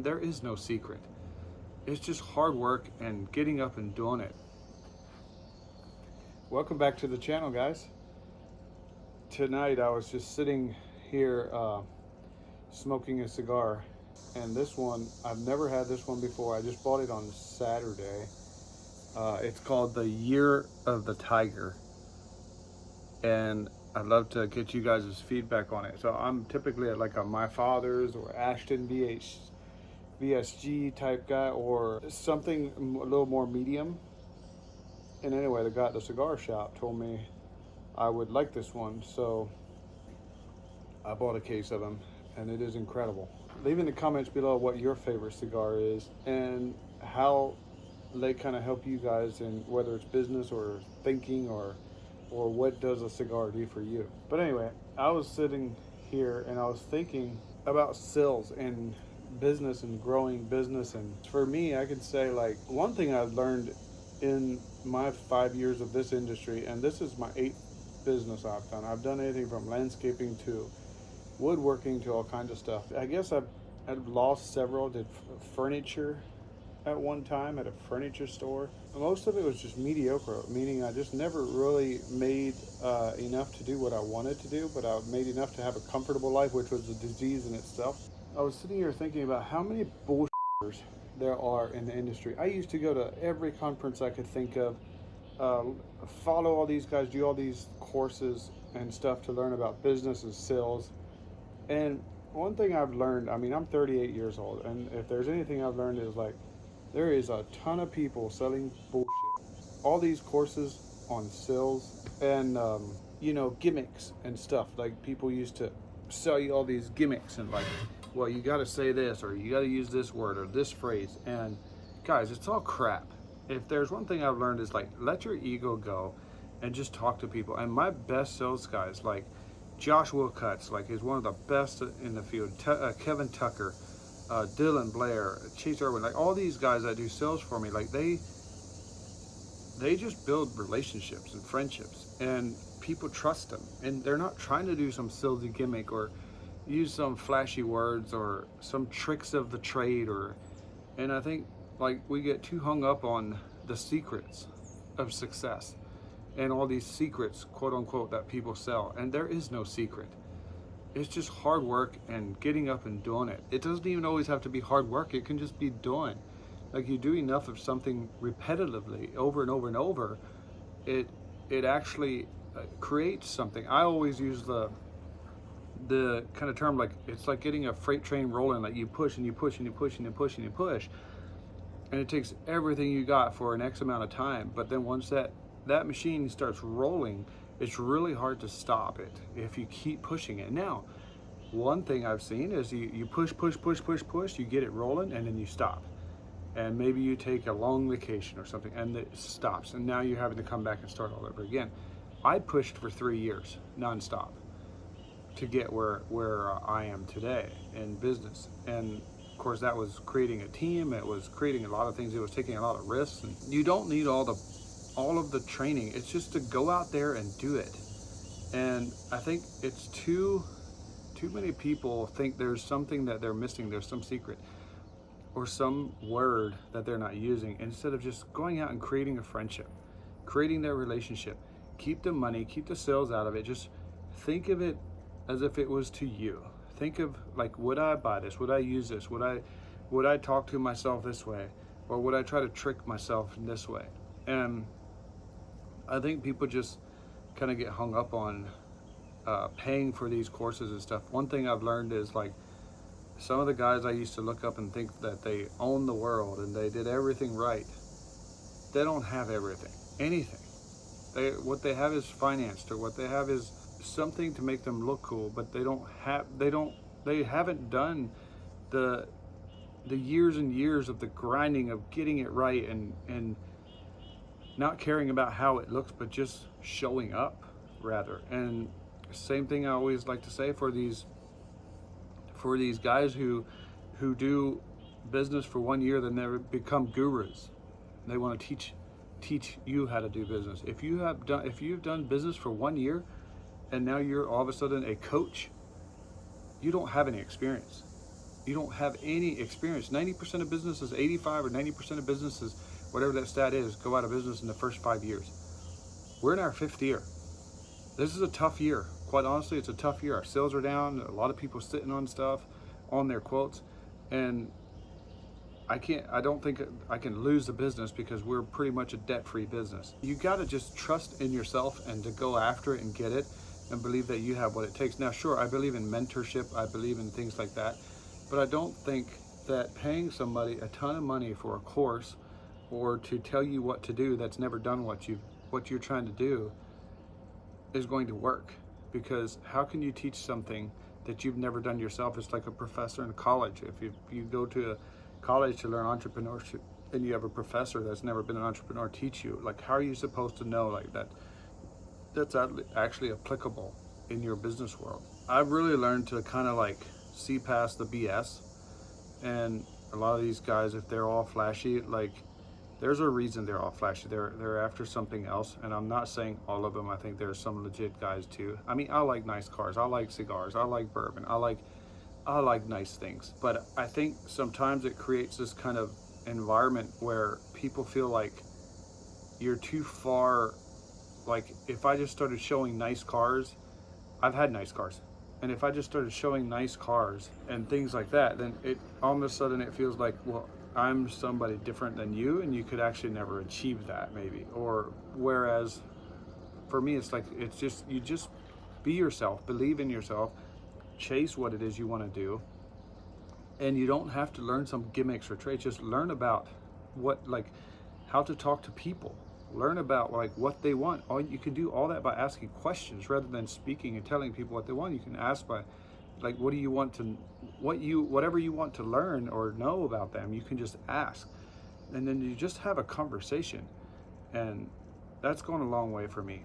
There is no secret. It's just hard work and getting up and doing it. Welcome back to the channel, guys. Tonight I was just sitting here smoking a cigar, and this one, I've never had this one before. I just bought it on Saturday. It's called the Year of the Tiger, and I'd love to get you guys' feedback on it. So I'm typically at like a My Father's or Ashton VSG type guy, or something a little more medium. And anyway, the guy at the cigar shop told me I would like this one, so I bought a case of them, and it is incredible. Leave in the comments below what your favorite cigar is and how they kind of help you guys in whether it's business or thinking or what does a cigar do for you. But anyway, I was sitting here and I was thinking about sales and business and growing business. And for me, I can say, like, one thing I've learned in my 5 years of this industry, and this is my 8th business I've done. I've done anything from landscaping to woodworking to all kinds of stuff. I guess I've lost several. Did furniture at one time at a furniture store. Most of it was just mediocre, meaning I just never really made enough to do what I wanted to do, but I made enough to have a comfortable life, which was a disease in itself. I was sitting here thinking about how many bullshitters there are in the industry. I used to go to every conference I could think of, follow all these guys, do all these courses and stuff to learn about business and sales. And one thing I've learned, I mean, I'm 38 years old, and if there's anything I've learned is, like, there is a ton of people selling bullshit. All these courses on sales and, gimmicks and stuff. Like, people used to sell you all these gimmicks and, like, well, you got to say this, or you got to use this word or this phrase. And guys, it's all crap. If there's one thing I've learned is, like, let your ego go and just talk to people. And my best sales guys, like Josh Wilcuts, like, is one of the best in the field. Kevin Tucker, Dylan Blair, Chase Irwin, like all these guys that do sales for me, like they just build relationships and friendships, and people trust them, and they're not trying to do some silly gimmick or use some flashy words or some tricks of the trade. And I think, like, we get too hung up on the secrets of success and all these secrets, quote unquote, that people sell, and there is no secret. It's just hard work and getting up and doing it. It doesn't even always have to be hard work. It can just be doing. Like, you do enough of something repetitively over and over and over, it actually creates something. I always use the kind of term, like, it's like getting a freight train rolling. Like, you push and you push and you push and you push and you push, and it takes everything you got for an X amount of time. But then once that machine starts rolling, it's really hard to stop it if you keep pushing it. Now, one thing I've seen is you push, you get it rolling, and then you stop. And maybe you take a long vacation or something, and it stops. And now you're having to come back and start all over again. I pushed for 3 years, nonstop, to get where I am today in business. And of course, that was creating a team. It was creating a lot of things. It was taking a lot of risks. And you don't need all of the training. It's just to go out there and do it. And I think it's too many people think there's something that they're missing. There's some secret or some word that they're not using, instead of just going out and creating a friendship, creating their relationship. Keep the money, keep the sales out of it. Just think of it as if it was to you. Think of, like, would I buy this? Would I use this? Would I talk to myself this way? Or would I try to trick myself in this way? And I think people just kind of get hung up on paying for these courses and stuff. One thing I've learned is, like, some of the guys I used to look up and think that they own the world and they did everything right, they don't have anything. What they have is financed, or what they have is something to make them look cool, but they haven't done the years and years of the grinding of getting it right and not caring about how it looks, but just showing up, rather. And same thing I always like to say for these guys who do business for 1 year, then they become gurus. They want to teach you how to do business. If you've done business for 1 year and now you're all of a sudden a coach, you don't have any experience. You don't have any experience. 90% of businesses, 85 or 90% of businesses, whatever that stat is, go out of business in the first 5 years. We're in our 5th year. This is a tough year. Quite honestly, it's a tough year. Our sales are down. A lot of people sitting on stuff, on their quotes, and I don't think I can lose the business because we're pretty much a debt-free business. You got to just trust in yourself and to go after it and get it and believe that you have what it takes. Now, sure, I believe in mentorship. I believe in things like that, but I don't think that paying somebody a ton of money for a course or to tell you what to do that's never done what you're trying to do is going to work. Because how can you teach something that you've never done yourself? It's like a professor in college. If you go to a college to learn entrepreneurship and you have a professor that's never been an entrepreneur teach you, like, how are you supposed to know like that's actually applicable in your business world? I've really learned to kind of like see past the BS. And a lot of these guys, if they're all flashy, like, there's a reason they're all flashy. They're after something else, and I'm not saying all of them. I think there's some legit guys too. I mean, I like nice cars, I like cigars, I like bourbon, I like nice things. But I think sometimes it creates this kind of environment where people feel like you're too far. Like, if I just started showing nice cars, I've had nice cars, and if I just started showing nice cars and things like that, then it all of a sudden it feels like, well, I'm somebody different than you, and you could actually never achieve that, maybe. Or whereas for me, it's like, it's just, you just be yourself, believe in yourself, chase what it is you want to do, and you don't have to learn some gimmicks or traits. Just learn about what, like, how to talk to people, learn about like what they want. You can do all that by asking questions rather than speaking and telling people what they want. You can ask by, like, what do you want to, whatever you want to learn or know about them, you can just ask, and then you just have a conversation. And that's gone a long way for me.